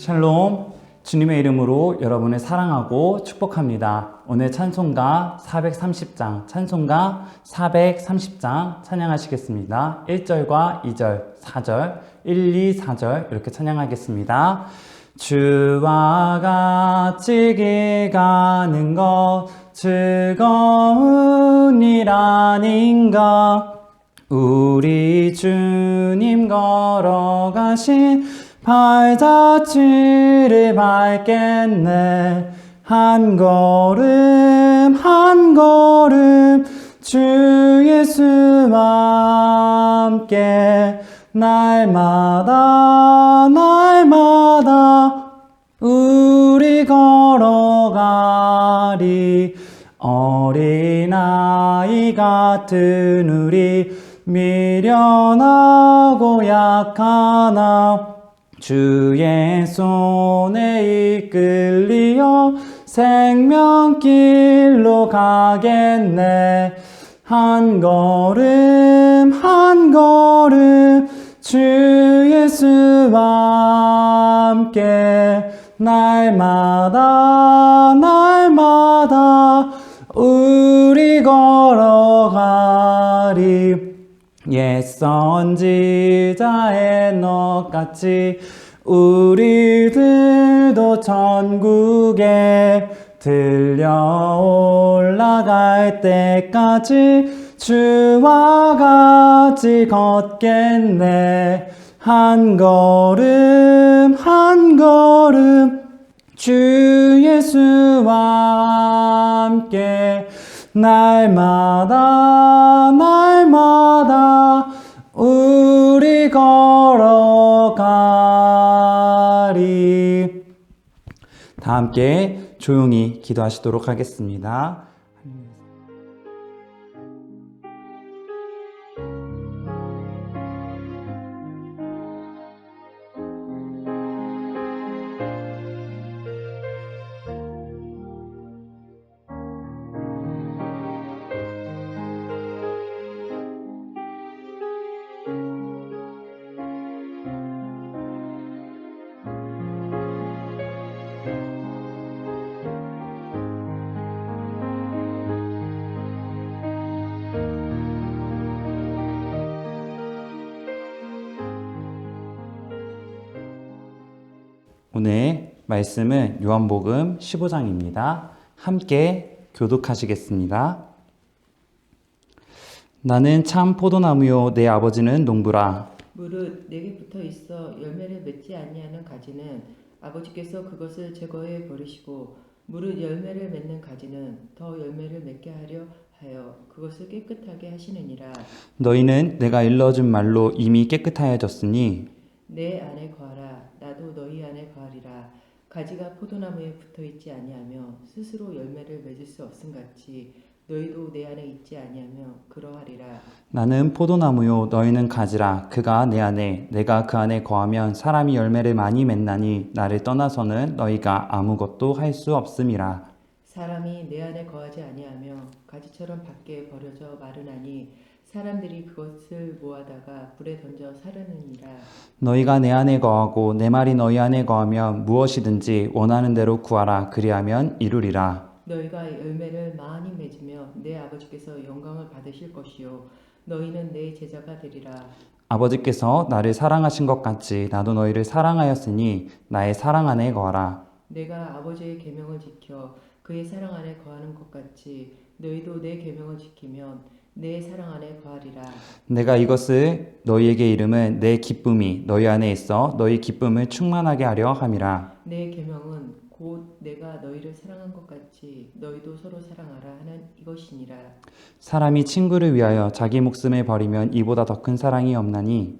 샬롬, 주님의 이름으로 여러분을 사랑하고 축복합니다. 오늘 찬송가 430장, 찬송가 430장 찬양하시겠습니다. 1절과 2절, 4절, 1, 2, 4절 이렇게 찬양하겠습니다. 주와 같이 길 가는 것 즐거운 일 아닌가. 우리 주님 걸어가신 발자취를 밟겠네. 한 걸음 한 걸음 주 예수와 함께 날마다 날마다 우리 걸어가리. 어린아이 같은 우리 미련하고 약하나 주의 손에 이끌리어 생명길로 가겠네. 한 걸음 한 걸음 주 예수와 함께 날마다 날마다 우리 걸어가리. 옛 선지자의 넋같이 우리들도 천국에 들려 올라갈 때까지 주와 같이 걷겠네. 한 걸음 한 걸음 주 예수와 함께 날마다 날마다 우리 걸어가리. 다 함께 조용히 기도하시도록 하겠습니다. 오늘 말씀은 요한복음 15장입니다. 함께 교독하시겠습니다. 나는 참 포도나무요 내 아버지는 농부라. 무릇 내게 붙어 있어 열매를 맺지 아니하는 가지는 아버지께서 그것을 제거해 버리시고 무릇 열매를 맺는 가지는 더 열매를 맺게 하려 하여 그것을 깨끗하게 하시느니라. 너희는 내가 일러준 말로 이미 깨끗하여졌으니 내 안에 거하라. 나도 너희 안에 거하리라. 가지가 포도나무에 붙어 있지 아니하며 스스로 열매를 맺을 수 없음같이 너희도 내 안에 있지 아니하며 그러하리라. 나는 포도나무요 너희는 가지라. 그가 내 안에 내가 그 안에 거하면 사람이 열매를 많이 맺나니 나를 떠나서는 너희가 아무것도 할 수 없음이라. 사람이 내 안에 거하지 아니하며 가지처럼 밖에 버려져 마르나니 사람들이 그것을 모아다가 불에 던져 사르느니라. 너희가 내 안에 거하고 내 말이 너희 안에 거하면 무엇이든지 원하는 대로 구하라. 그리하면 이루리라. 너희가 열매를 많이 맺으며 내 아버지께서 영광을 받으실 것이요 너희는 내 제자가 되리라. 아버지께서 나를 사랑하신 것 같이 나도 너희를 사랑하였으니 나의 사랑 안에 거하라. 내가 아버지의 계명을 지켜 그의 사랑 안에 거하는 것 같이 너희도 내 계명을 지키면 내 사랑 안에 거하리라. 내가 이것을 너희에게 이름은 내 기쁨이 너희 안에 있어 너희 기쁨을 충만하게 하려 함이라. 내 계명은 곧 내가 너희를 사랑한 것 같이 너희도 서로 사랑하라 하는 이것이니라. 사람이 친구를 위하여 자기 목숨을 버리면 이보다 더 큰 사랑이 없나니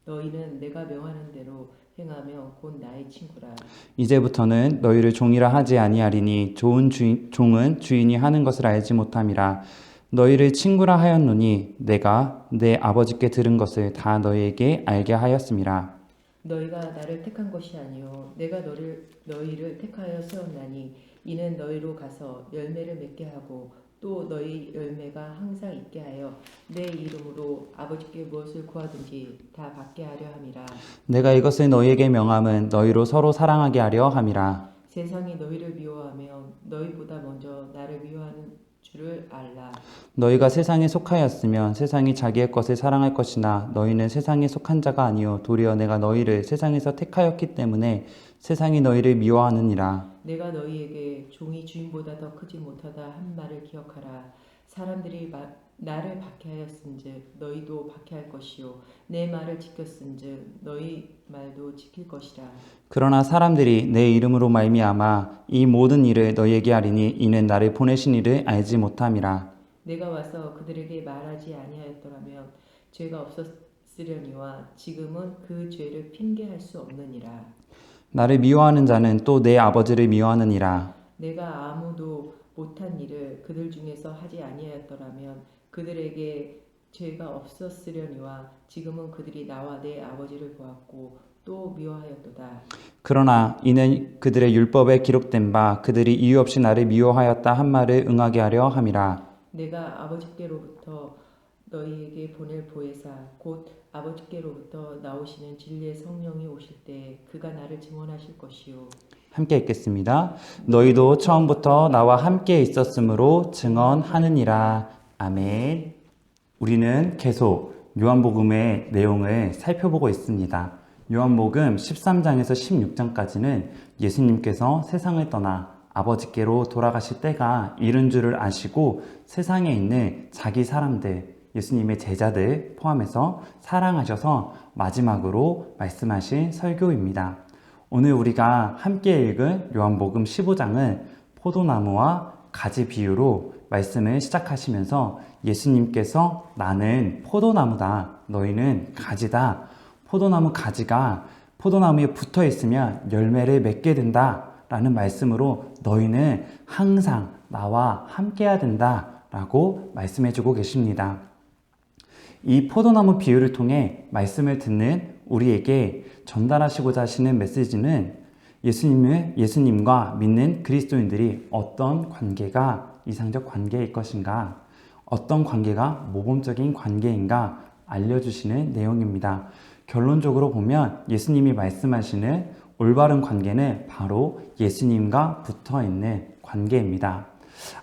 너희는 내가 명하는 대로 행하며 곧 나의 친구라. 이제부터는 너희를 종이라 하지 아니하리니 종은 주인이 하는 것을 알지 못함이라. 너희를 친구라 하였노니 내가 내 아버지께 들은 것을 다 너희에게 알게 하였음이라. 너희가 나를 택한 것이 아니요 내가 너희를 택하여 세웠나니 이는 너희로 가서 열매를 맺게 하고 또 너희 열매가 항상 있게 하여 내 이름으로 아버지께 무엇을 구하든지 다 받게 하려 함이라. 내가 이것을 너희에게 명함은 너희로 서로 사랑하게 하려 함이라. 세상이 너희를 미워하면 너희보다 먼저 나를 미워하는 줄을 알라. 너희가 세상에 속하였으면 세상이 자기의 것을 사랑할 것이나 너희는 세상에 속한 자가 아니요 도리어 내가 너희를 세상에서 택하였기 때문에 세상이 너희를 미워하느니라. 내가 너희에게 종이 주인보다 더 크지 못하다 한 말을 기억하라. 사람들이 나를 박해하였은즉 너희도 박해할 것이요 내 말을 지켰은즉 너희 말도 지킬 것이라. 그러나 사람들이 내 이름으로 말미암아 이 모든 일을 너희에게 하리니 이는 나를 보내신 이를 알지 못함이라. 내가 와서 그들에게 말하지 아니하였더라면 죄가 없었으려니와 지금은 그 죄를 핑계할 수 없느니라. 나를 미워하는 자는 또 내 아버지를 미워하느니라. 내가 아무도 못한 일을 그들 중에서 하지 아니하였더라면 그들에게 죄가 없었으려니와 지금은 그들이 나와 내 아버지를 보았고 또 미워하였도다. 그러나 이는 그들의 율법에 기록된 바 그들이 이유 없이 나를 미워하였다 한 말을 응하게 하려 함이라. 내가 아버지께로부터 너희에게 보낼 보혜사 곧 아버지께로부터 나오시는 진리의 성령이 오실 때 그가 나를 증언하실 것이요. 함께 읽겠습니다. 너희도 처음부터 나와 함께 있었으므로 증언하느니라. 아멘. 우리는 계속 요한복음의 내용을 살펴보고 있습니다. 요한복음 13장에서 16장까지는 예수님께서 세상을 떠나 아버지께로 돌아가실 때가 이른 줄을 아시고 세상에 있는 자기 사람들, 예수님의 제자들 포함해서 사랑하셔서 마지막으로 말씀하신 설교입니다. 오늘 우리가 함께 읽은 요한복음 15장은 포도나무와 가지 비유로 말씀을 시작하시면서 예수님께서 나는 포도나무다, 너희는 가지다. 포도나무 가지가 포도나무에 붙어 있으면 열매를 맺게 된다 라는 말씀으로 너희는 항상 나와 함께 해야 된다 라고 말씀해 주고 계십니다. 이 포도나무 비유를 통해 말씀을 듣는 우리에게 전달하시고자 하시는 메시지는 예수님과 믿는 그리스도인들이 어떤 관계가 이상적 관계일 것인가, 어떤 관계가 모범적인 관계인가 알려주시는 내용입니다. 결론적으로 보면 예수님이 말씀하시는 올바른 관계는 바로 예수님과 붙어있는 관계입니다.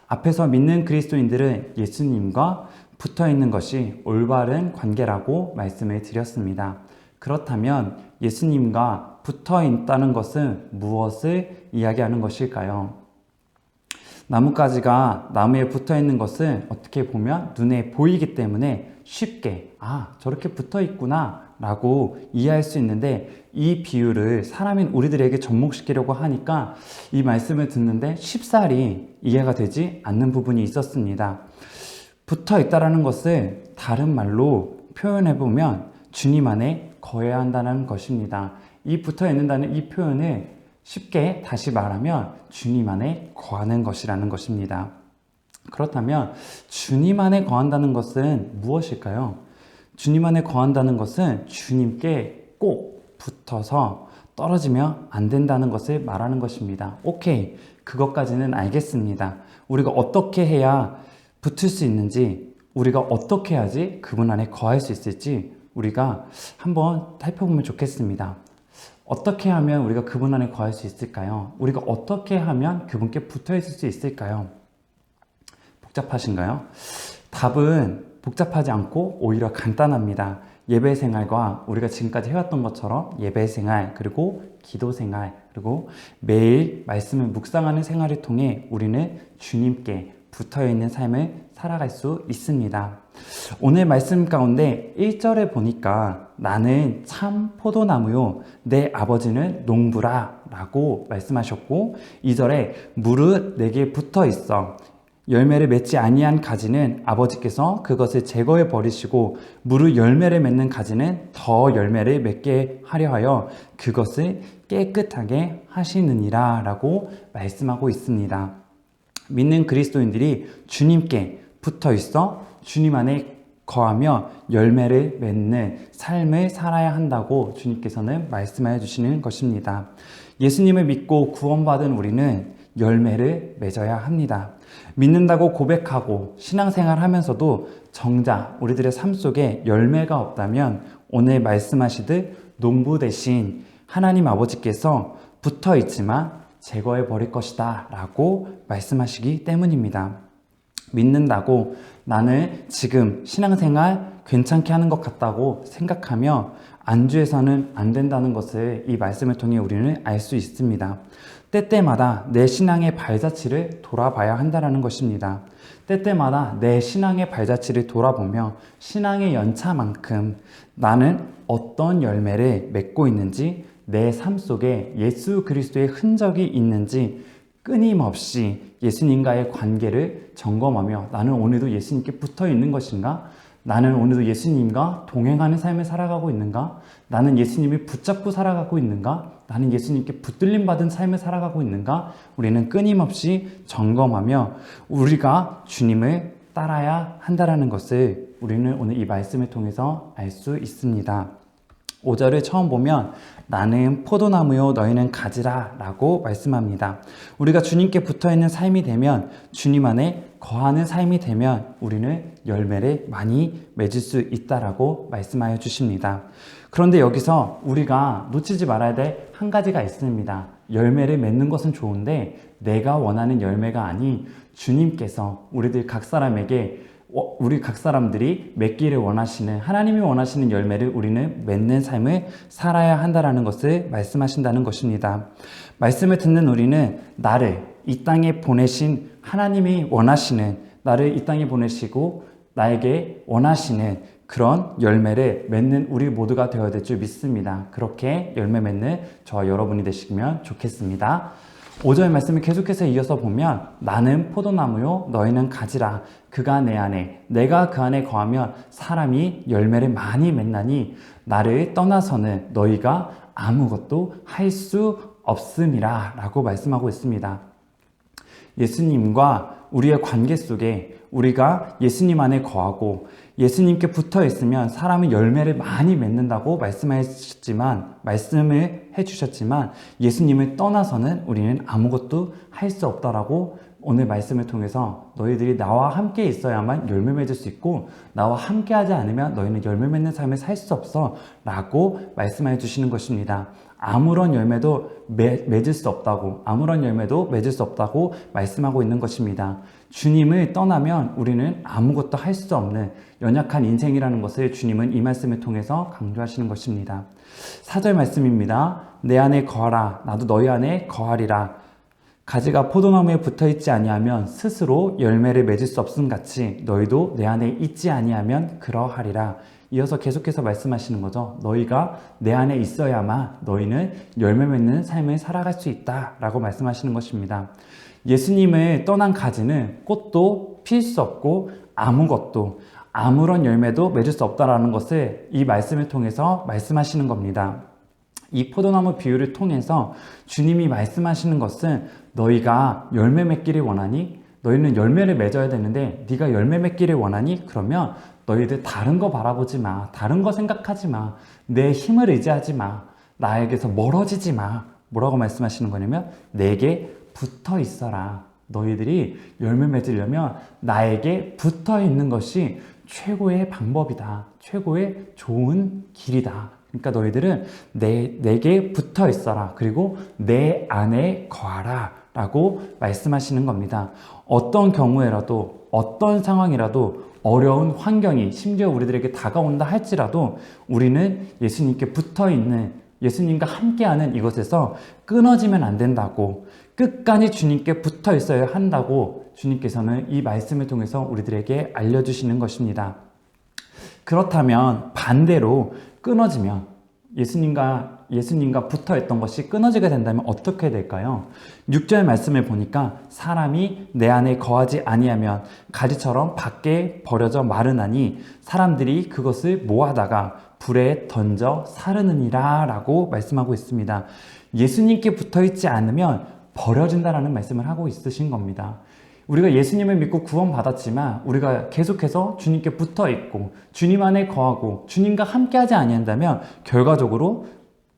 앞에서 믿는 그리스도인들은 예수님과 붙어있는 것이 올바른 관계라고 말씀을 드렸습니다. 그렇다면 예수님과 붙어있다는 것은 무엇을 이야기하는 것일까요? 나뭇가지가 나무에 붙어있는 것은 어떻게 보면 눈에 보이기 때문에 쉽게 저렇게 붙어있구나 라고 이해할 수 있는데 이 비유를 사람인 우리들에게 접목시키려고 하니까 이 말씀을 듣는데 쉽사리 이해가 되지 않는 부분이 있었습니다. 붙어있다라는 것을 다른 말로 표현해보면 주님 안에 거해야 한다는 것입니다. 이 붙어있는다는 이 표현을 쉽게 다시 말하면 주님 안에 거하는 것이라는 것입니다. 그렇다면 주님 안에 거한다는 것은 무엇일까요? 주님 안에 거한다는 것은 주님께 꼭 붙어서 떨어지면 안 된다는 것을 말하는 것입니다. 오케이, 그것까지는 알겠습니다. 우리가 어떻게 해야 붙을 수 있는지, 우리가 어떻게 해야지 그분 안에 거할 수 있을지 우리가 한번 살펴보면 좋겠습니다. 어떻게 하면 우리가 그분 안에 거할 수 있을까요? 우리가 어떻게 하면 그분께 붙어 있을 수 있을까요? 복잡하신가요? 답은 복잡하지 않고 오히려 간단합니다. 예배 생활과 우리가 지금까지 해왔던 것처럼 예배 생활, 그리고 기도 생활, 그리고 매일 말씀을 묵상하는 생활을 통해 우리는 주님께 붙어있는 삶을 살아갈 수 있습니다. 오늘 말씀 가운데 1절에 보니까 나는 참 포도나무요 내 아버지는 농부라 라고 말씀하셨고 2절에 무릇 내게 붙어있어 열매를 맺지 아니한 가지는 아버지께서 그것을 제거해 버리시고 무릇 열매를 맺는 가지는 더 열매를 맺게 하려 하여 그것을 깨끗하게 하시느니라 라고 말씀하고 있습니다. 믿는 그리스도인들이 주님께 붙어 있어 주님 안에 거하며 열매를 맺는 삶을 살아야 한다고 주님께서는 말씀해 주시는 것입니다. 예수님을 믿고 구원받은 우리는 열매를 맺어야 합니다. 믿는다고 고백하고 신앙생활 하면서도 정작 우리들의 삶 속에 열매가 없다면 오늘 말씀하시듯 농부 대신 하나님 아버지께서 붙어 있지만 제거해 버릴 것이다 라고 말씀하시기 때문입니다. 믿는다고 나는 지금 신앙생활 괜찮게 하는 것 같다고 생각하며 안주해서는 안 된다는 것을 이 말씀을 통해 우리는 알 수 있습니다. 때때마다 내 신앙의 발자취를 돌아봐야 한다는 것입니다. 때때마다 내 신앙의 발자취를 돌아보며 신앙의 연차만큼 나는 어떤 열매를 맺고 있는지, 내 삶 속에 예수 그리스도의 흔적이 있는지 끊임없이 예수님과의 관계를 점검하며 나는 오늘도 예수님께 붙어 있는 것인가? 나는 오늘도 예수님과 동행하는 삶을 살아가고 있는가? 나는 예수님을 붙잡고 살아가고 있는가? 나는 예수님께 붙들림 받은 삶을 살아가고 있는가? 우리는 끊임없이 점검하며 우리가 주님을 따라야 한다는 것을 우리는 오늘 이 말씀을 통해서 알 수 있습니다. 5절을 처음 보면 나는 포도나무요 너희는 가지라 라고 말씀합니다. 우리가 주님께 붙어있는 삶이 되면, 주님 안에 거하는 삶이 되면 우리는 열매를 많이 맺을 수 있다라고 말씀하여 주십니다. 그런데 여기서 우리가 놓치지 말아야 될 한 가지가 있습니다. 열매를 맺는 것은 좋은데 내가 원하는 열매가 아닌 주님께서 우리 각 사람들이 맺기를 원하시는, 하나님이 원하시는 열매를 우리는 맺는 삶을 살아야 한다는 것을 말씀하신다는 것입니다. 말씀을 듣는 우리는 나를 이 땅에 보내신 하나님이 원하시는, 나를 이 땅에 보내시고 나에게 원하시는 그런 열매를 맺는 우리 모두가 되어야 될 줄 믿습니다. 그렇게 열매 맺는 저와 여러분이 되시면 좋겠습니다. 5절 말씀을 계속해서 이어서 보면 나는 포도나무요 너희는 가지라. 그가 내 안에 내가 그 안에 거하면 사람이 열매를 많이 맺나니 나를 떠나서는 너희가 아무것도 할 수 없음이라 라고 말씀하고 있습니다. 예수님과 우리의 관계 속에 우리가 예수님 안에 거하고 예수님께 붙어 있으면 사람은 열매를 많이 맺는다고 말씀을 해주셨지만 예수님을 떠나서는 우리는 아무것도 할 수 없다라고 오늘 말씀을 통해서 너희들이 나와 함께 있어야만 열매 맺을 수 있고 나와 함께 하지 않으면 너희는 열매 맺는 삶을 살 수 없어 라고 말씀해 주시는 것입니다. 아무런 열매도 맺을 수 없다고, 아무런 열매도 맺을 수 없다고 말씀하고 있는 것입니다. 주님을 떠나면 우리는 아무것도 할 수 없는 연약한 인생이라는 것을 주님은 이 말씀을 통해서 강조하시는 것입니다. 4절 말씀입니다. 내 안에 거하라 나도 너희 안에 거하리라. 가지가 포도나무에 붙어있지 아니하면 스스로 열매를 맺을 수 없음 같이 너희도 내 안에 있지 아니하면 그러하리라. 이어서 계속해서 말씀하시는 거죠. 너희가 내 안에 있어야만 너희는 열매 맺는 삶을 살아갈 수 있다라고 말씀하시는 것입니다. 예수님을 떠난 가지는 꽃도 필 수 없고 아무것도, 아무런 열매도 맺을 수 없다라는 것을 이 말씀을 통해서 말씀하시는 겁니다. 이 포도나무 비유를 통해서 주님이 말씀하시는 것은 너희가 열매 맺기를 원하니? 너희는 열매를 맺어야 되는데 네가 열매 맺기를 원하니? 그러면 너희들 다른 거 바라보지 마. 다른 거 생각하지 마. 내 힘을 의지하지 마. 나에게서 멀어지지 마. 뭐라고 말씀하시는 거냐면 내게 붙어 있어라. 너희들이 열매 맺으려면 나에게 붙어 있는 것이 최고의 방법이다. 최고의 좋은 길이다. 그러니까 너희들은 내게 붙어 있어라. 그리고 내 안에 거하라. 라고 말씀하시는 겁니다. 어떤 경우에라도, 어떤 상황이라도, 어려운 환경이 심지어 우리들에게 다가온다 할지라도 우리는 예수님께 붙어 있는, 예수님과 함께하는 이것에서 끊어지면 안 된다고, 끝까지 주님께 붙어 있어야 한다고 주님께서는 이 말씀을 통해서 우리들에게 알려주시는 것입니다. 그렇다면 반대로 끊어지면, 예수님과 붙어있던 것이 끊어지게 된다면 어떻게 될까요? 6절 말씀을 보니까 사람이 내 안에 거하지 아니하면 가지처럼 밖에 버려져 마르나니 사람들이 그것을 모아다가 불에 던져 사르느니라 라고 말씀하고 있습니다. 예수님께 붙어있지 않으면 버려진다라는 말씀을 하고 있으신 겁니다. 우리가 예수님을 믿고 구원받았지만 우리가 계속해서 주님께 붙어있고 주님 안에 거하고 주님과 함께하지 아니한다면 결과적으로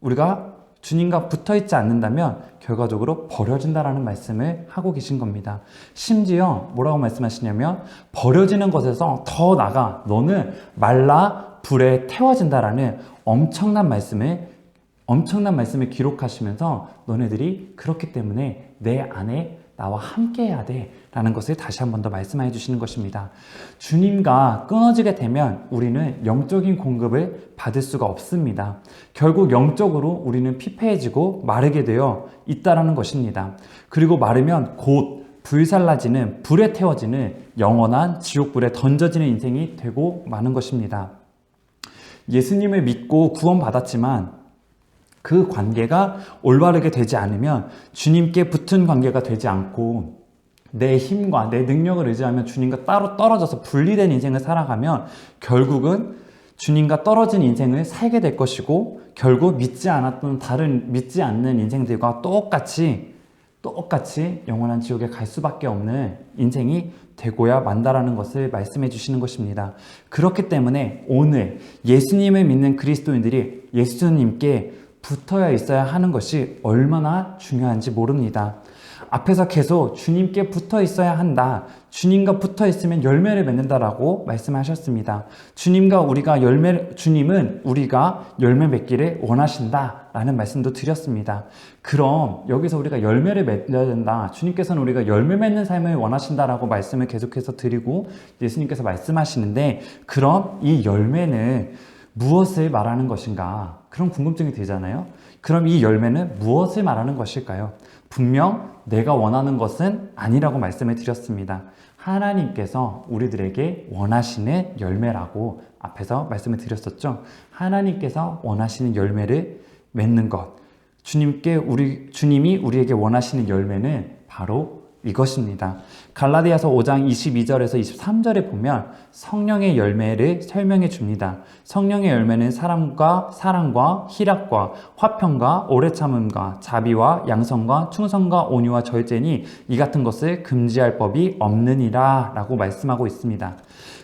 우리가 주님과 붙어 있지 않는다면 결과적으로 버려진다라는 말씀을 하고 계신 겁니다. 심지어 뭐라고 말씀하시냐면 버려지는 것에서 더 나가 너는 말라 불에 태워진다라는 엄청난 말씀을 기록하시면서 너네들이 그렇기 때문에 내 안에 나와 함께 해야 돼 라는 것을 다시 한 번 더 말씀해 주시는 것입니다. 주님과 끊어지게 되면 우리는 영적인 공급을 받을 수가 없습니다. 결국 영적으로 우리는 피폐해지고 마르게 되어 있다라는 것입니다. 그리고 마르면 곧 불살라지는 불에 태워지는 영원한 지옥불에 던져지는 인생이 되고 마는 것입니다. 예수님을 믿고 구원받았지만 그 관계가 올바르게 되지 않으면 주님께 붙은 관계가 되지 않고 내 힘과 내 능력을 의지하면 주님과 따로 떨어져서 분리된 인생을 살아가면 결국은 주님과 떨어진 인생을 살게 될 것이고 결국 믿지 않는 인생들과 똑같이 영원한 지옥에 갈 수밖에 없는 인생이 되고야 만다라는 것을 말씀해 주시는 것입니다. 그렇기 때문에 오늘 예수님을 믿는 그리스도인들이 예수님께 붙어야 있어야 하는 것이 얼마나 중요한지 모릅니다. 앞에서 계속 주님께 붙어 있어야 한다. 주님과 붙어 있으면 열매를 맺는다라고 말씀하셨습니다. 주님은 우리가 열매 맺기를 원하신다라는 말씀도 드렸습니다. 그럼 여기서 우리가 열매를 맺어야 된다. 주님께서는 우리가 열매 맺는 삶을 원하신다라고 말씀을 계속해서 드리고 예수님께서 말씀하시는데 그럼 이 열매는 무엇을 말하는 것인가? 그런 궁금증이 들잖아요. 그럼 이 열매는 무엇을 말하는 것일까요? 분명 내가 원하는 것은 아니라고 말씀을 드렸습니다. 하나님께서 우리들에게 원하시는 열매라고 앞에서 말씀을 드렸었죠. 하나님께서 원하시는 열매를 맺는 것. 주님이 우리에게 원하시는 열매는 바로 이것입니다. 갈라디아서 5장 22절에서 23절에 보면 성령의 열매를 설명해 줍니다. 성령의 열매는 사랑과 희락과 화평과 오래 참음과 자비와 양선과 충성과 온유와 절제니 이 같은 것을 금지할 법이 없느니라 라고 말씀하고 있습니다.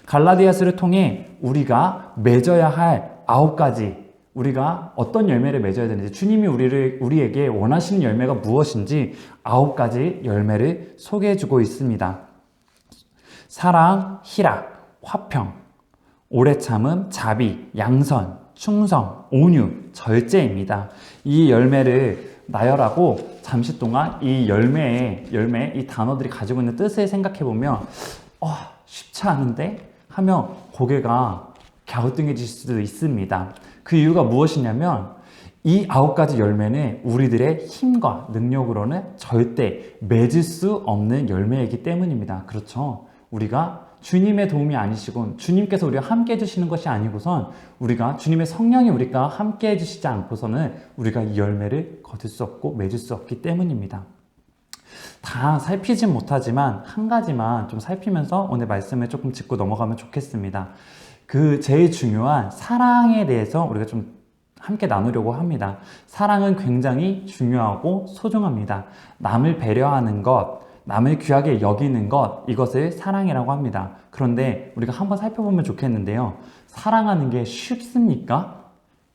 갈라디아서를 통해 우리가 맺어야 할 9가지 우리가 어떤 열매를 맺어야 되는지 주님이 우리에게 원하시는 열매가 무엇인지 9가지 열매를 소개해주고 있습니다. 사랑, 희락, 화평, 오래 참음, 자비, 양선, 충성, 온유, 절제입니다. 이 열매를 나열하고 잠시 동안 이 열매, 이 단어들이 가지고 있는 뜻을 생각해보면 쉽지 않은데? 하며 고개가 갸우뚱해질 수도 있습니다. 그 이유가 무엇이냐면 이 9가지 열매는 우리들의 힘과 능력으로는 절대 맺을 수 없는 열매이기 때문입니다. 그렇죠? 우리가 주님의 도움이 아니시고 주님께서 우리와 함께 해주시는 것이 아니고선 우리가 주님의 성령이 우리가 함께 해주시지 않고서는 우리가 이 열매를 거둘 수 없고 맺을 수 없기 때문입니다. 다 살피진 못하지만 한 가지만 좀 살피면서 오늘 말씀을 조금 짚고 넘어가면 좋겠습니다. 그 제일 중요한 사랑에 대해서 우리가 좀 함께 나누려고 합니다. 사랑은 굉장히 중요하고 소중합니다. 남을 배려하는 것, 남을 귀하게 여기는 것, 이것을 사랑이라고 합니다. 그런데 우리가 한번 살펴보면 좋겠는데요. 사랑하는 게 쉽습니까?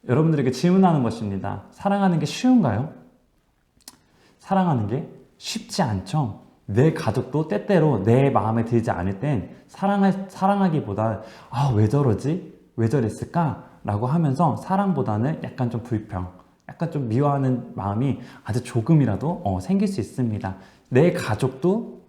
여러분들에게 질문하는 것입니다. 사랑하는 게 쉬운가요? 사랑하는 게 쉽지 않죠. 내 가족도 때때로 내 마음에 들지 않을 땐 사랑하기보다 왜 저러지? 왜 저랬을까? 라고 하면서 사랑보다는 약간 좀 불평, 약간 좀 미워하는 마음이 아주 조금이라도 생길 수 있습니다. 내 가족도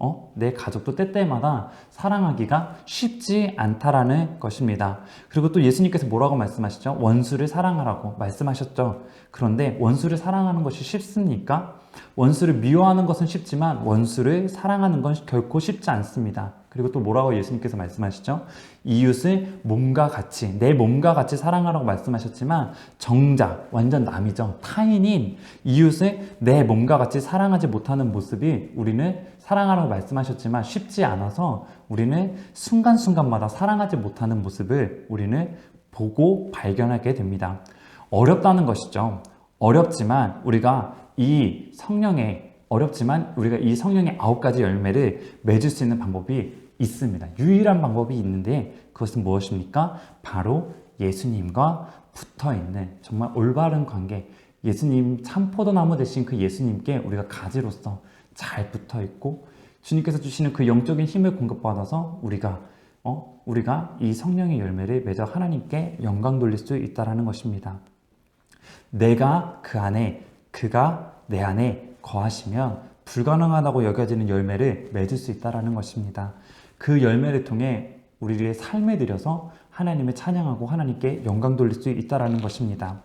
때때마다 사랑하기가 쉽지 않다라는 것입니다. 그리고 또 예수님께서 뭐라고 말씀하시죠? 원수를 사랑하라고 말씀하셨죠. 그런데 원수를 사랑하는 것이 쉽습니까? 원수를 미워하는 것은 쉽지만 원수를 사랑하는 건 결코 쉽지 않습니다. 그리고 또 뭐라고 예수님께서 말씀하시죠? 이웃을 몸과 같이, 내 몸과 같이 사랑하라고 말씀하셨지만 정작 완전 남이죠. 타인인 이웃을 내 몸과 같이 사랑하지 못하는 모습이 우리는 사랑하라고 말씀하셨지만 쉽지 않아서 우리는 순간순간마다 사랑하지 못하는 모습을 우리는 보고 발견하게 됩니다. 어렵다는 것이죠. 어렵지만 우리가 이 성령의 9가지 열매를 맺을 수 있는 방법이 있습니다. 유일한 방법이 있는데 그것은 무엇입니까? 바로 예수님과 붙어있는 정말 올바른 관계, 예수님 참 포도나무 되신 그 예수님께 우리가 가지로서 잘 붙어 있고 주님께서 주시는 그 영적인 힘을 공급받아서 우리가 이 성령의 열매를 맺어 하나님께 영광 돌릴 수 있다라는 것입니다. 내가 그 안에, 그가 내 안에 거하시면 불가능하다고 여겨지는 열매를 맺을 수 있다라는 것입니다. 그 열매를 통해 우리의 삶에 들여서 하나님을 찬양하고 하나님께 영광 돌릴 수 있다라는 것입니다.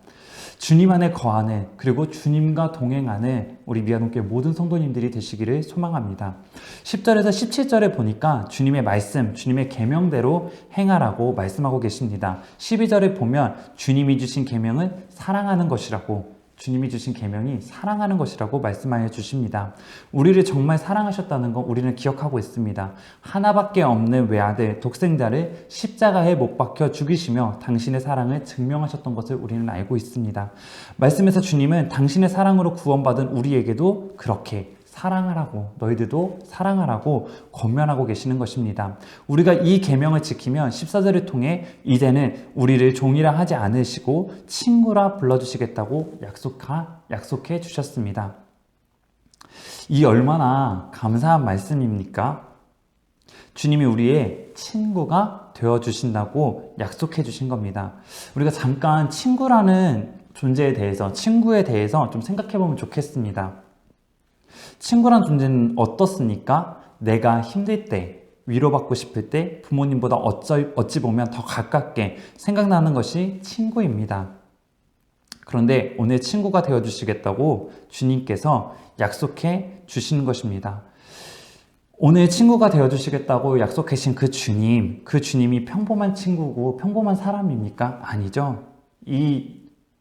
주님 안에 거하는, 그리고 주님과 동행하는 우리 미아동교회 모든 성도님들이 되시기를 소망합니다. 10절에서 17절에 보니까 주님의 말씀, 주님의 계명대로 행하라고 말씀하고 계십니다. 12절에 보면 주님이 주신 계명은 사랑하는 것이라고, 주님이 주신 계명이 사랑하는 것이라고 말씀하여 주십니다. 우리를 정말 사랑하셨다는 거 우리는 기억하고 있습니다. 하나밖에 없는 외아들 독생자를 십자가에 못 박혀 죽이시며 당신의 사랑을 증명하셨던 것을 우리는 알고 있습니다. 말씀에서 주님은 당신의 사랑으로 구원받은 우리에게도 그렇게 사랑하라고, 너희들도 사랑하라고 권면하고 계시는 것입니다. 우리가 이 계명을 지키면 14절을 통해 이제는 우리를 종이라 하지 않으시고 친구라 불러주시겠다고 약속해 주셨습니다. 이 얼마나 감사한 말씀입니까? 주님이 우리의 친구가 되어주신다고 약속해 주신 겁니다. 우리가 잠깐 친구라는 존재에 대해서, 친구에 대해서 좀 생각해 보면 좋겠습니다. 친구란 존재는 어떻습니까? 내가 힘들 때, 위로받고 싶을 때 부모님보다 어찌 보면 더 가깝게 생각나는 것이 친구입니다. 그런데 오늘 친구가 되어주시겠다고 주님께서 약속해 주시는 것입니다. 오늘 친구가 되어주시겠다고 약속하신 그 주님이 평범한 친구고 평범한 사람입니까? 아니죠.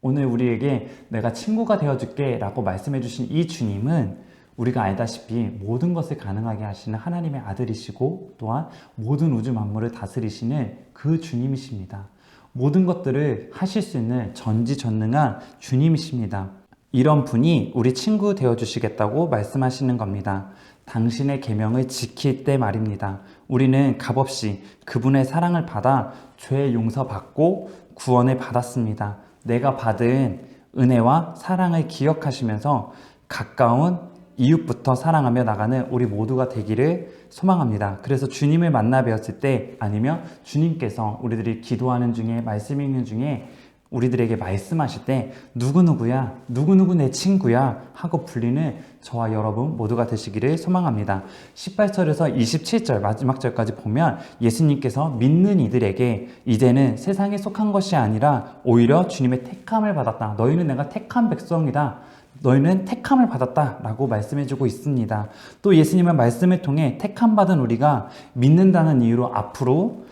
오늘 우리에게 내가 친구가 되어줄게 라고 말씀해 주신 이 주님은 우리가 알다시피 모든 것을 가능하게 하시는 하나님의 아들이시고 또한 모든 우주 만물을 다스리시는 그 주님이십니다. 모든 것들을 하실 수 있는 전지전능한 주님이십니다. 이런 분이 우리 친구 되어주시겠다고 말씀하시는 겁니다. 당신의 계명을 지킬 때 말입니다. 우리는 값없이 그분의 사랑을 받아 죄 용서받고 구원을 받았습니다. 내가 받은 은혜와 사랑을 기억하시면서 가까운 이웃부터 사랑하며 나가는 우리 모두가 되기를 소망합니다. 그래서 주님을 만나 뵈었을 때, 아니면 주님께서 우리들이 기도하는 중에, 말씀 읽는 중에 우리들에게 말씀하실 때 누구누구야, 누구누구 내 친구야 하고 불리는 저와 여러분 모두가 되시기를 소망합니다. 18절에서 27절 마지막 절까지 보면 예수님께서 믿는 이들에게 이제는 세상에 속한 것이 아니라 오히려 주님의 택함을 받았다. 너희는 내가 택한 백성이다. 너희는 택함을 받았다 라고 말씀해주고 있습니다. 또 예수님의 말씀을 통해 택함받은 우리가 믿는다는 이유로 앞으로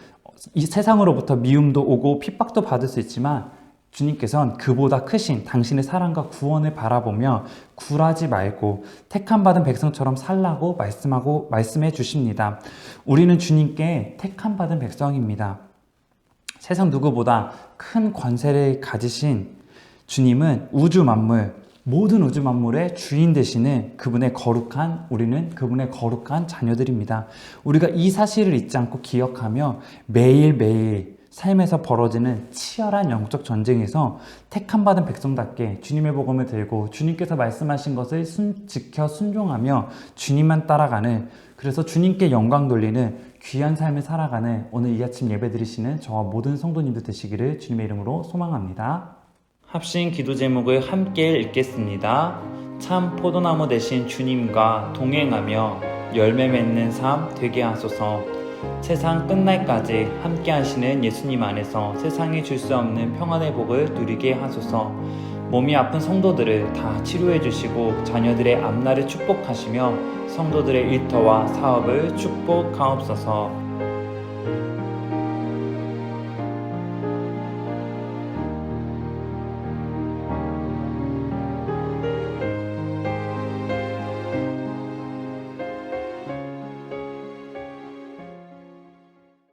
이 세상으로부터 미움도 오고 핍박도 받을 수 있지만 주님께서는 그보다 크신 당신의 사랑과 구원을 바라보며 굴하지 말고 택함받은 백성처럼 살라고 말씀해 주십니다. 우리는 주님께 택함받은 백성입니다. 세상 누구보다 큰 권세를 가지신 주님은 모든 우주 만물의 주인 되시는 우리는 그분의 거룩한 자녀들입니다. 우리가 이 사실을 잊지 않고 기억하며 매일매일 삶에서 벌어지는 치열한 영적 전쟁에서 택함받은 백성답게 주님의 복음을 들고 주님께서 말씀하신 것을 지켜 순종하며 주님만 따라가는, 그래서 주님께 영광 돌리는 귀한 삶을 살아가는 오늘 이 아침 예배 드리시는 저와 모든 성도님들 되시기를 주님의 이름으로 소망합니다. 합심 기도 제목을 함께 읽겠습니다. 참 포도나무 되신 주님과 동행하며 열매 맺는 삶 되게 하소서. 세상 끝날까지 함께 하시는 예수님 안에서 세상이 줄 수 없는 평안의 복을 누리게 하소서. 몸이 아픈 성도들을 다 치료해 주시고 자녀들의 앞날을 축복하시며 성도들의 일터와 사업을 축복하옵소서.